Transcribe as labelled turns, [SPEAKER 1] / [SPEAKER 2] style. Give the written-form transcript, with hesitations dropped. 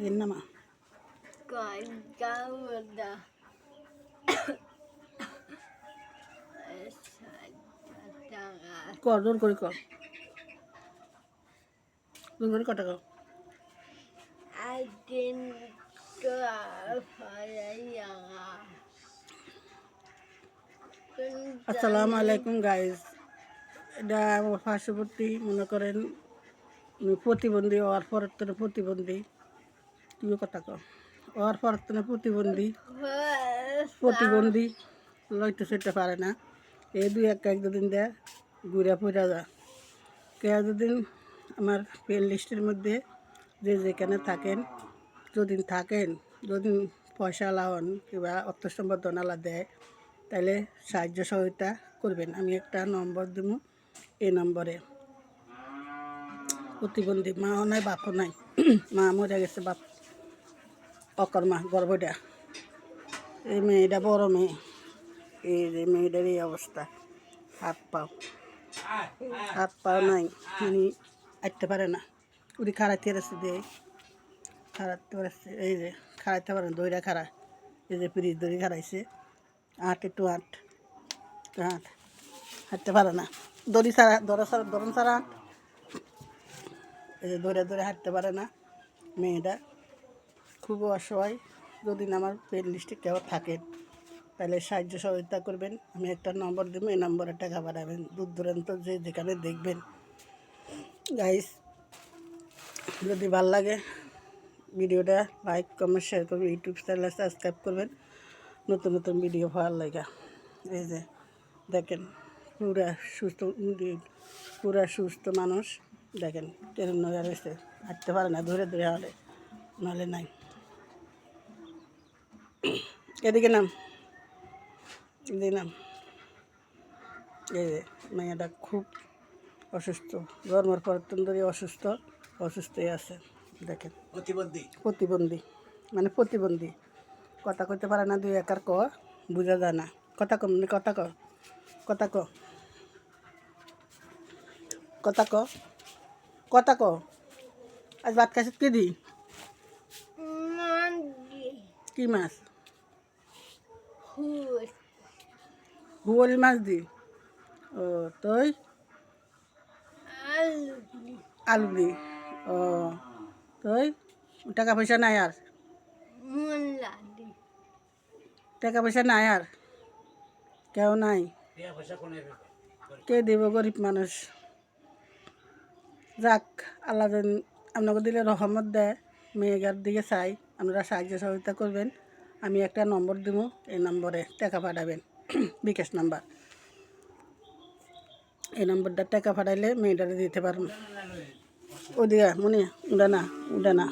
[SPEAKER 1] এর নামা কর জোর করে কর জোর করে কটা কর আসসালামু আলাইকুম গাইজ। এটা আমার পার্শ্ববর্তী মনে করেন প্রতিবন্ধী ওর পরত্তনে প্রতিবন্ধী তুইও কথা কর ওর পরত্তনে প্রতিবন্ধী লইতে সেটা পারে না। এই দুই একদিন দেয় ঘুরে ফিরা যা কে দুদিন আমার প্লে লিস্টের মধ্যে যে যেখানে থাকেন যদি পয়সা লাহন কিংবা অর্থ সম্পাদনা দেয় তাহলে সাহায্য সহযোগিতা করবেন। আমি একটা নম্বর দেবো, এই নম্বরে প্রতিবন্ধী মাও নাই বাপও নাই, মা মরে গেছে, বাপ অকর্মা গর্ভটা, এই মেয়েটা বড় মেয়ে, এই যে মেয়েটার এই অবস্থা, হাত পাও নাই, উনি আঁটতে পারে না, উনি খাড়াইতে রাখছে দিয়ে খাড়াতে পারছে, এই যে খাড়াইতে পারে না, দইরা খাড়া, এই যে পিরিচ দড়ি খাড়াইছে, একটু হাঁটতে পারে না, দড়ি ছাড়া ধরন ছাড়া এই যে ধরে হাঁটতে পারে না। মেয়েটা খুব অসহায়। যদি আমার পেন লিস্টে কেউ থাকেন তাহলে সাহায্য সহযোগিতা করবেন। আমি একটা নম্বর দেবো, এই নম্বরে টাকা পাঠাবেন। দূর দূরান্ত যে যেখানে দেখবেন। গাইস, যদি ভালো লাগে ভিডিওটা লাইক কমেন্ট শেয়ার করবেন, ইউটিউব চ্যানেল সাবস্ক্রাইব করবেন নতুন নতুন ভিডিও ভালো লাগে। এই যে দেখেন পুরা সুস্থ মানুষ, দেখেন ট্রেন নয়া রয়েছে, হাঁটতে পারে না, ধরে হাঁটে, নাহলে নাই। এদিকে নাম এই যে মেয়েটা খুব অসুস্থ, জন্মের পর ধরে অসুস্থই আছে। দেখেন প্রতিবন্ধী মানে প্রতিবন্ধী, কথা কইতে পারে না, দুই একার বোঝা যায় না, কথা ক আজ ভাত খাইছিস কি দি, কি মাছ? হুয়ালি মাছ দি। ও তুই আলু দি। ও তুই টাকা পয়সা নাই আর, টাকা পয়সা নাই আর, কেউ নাই, কে দেব? গরিব মানুষ। যাক, আল্লাহ আপনাকে দিলে রহমত দেয়, মেয়েগার দিকে চাই, আপনারা সাহায্য সহযোগিতা করবেন। আমি একটা নম্বর দেবো, এই নম্বরে টাকা পাঠাবেন, বিকাশ নাম্বার। এই নম্বরটা টাকা পাঠাইলে মেয়েটারে দিতে পারবেন। ওদিকে মনে উড়ে না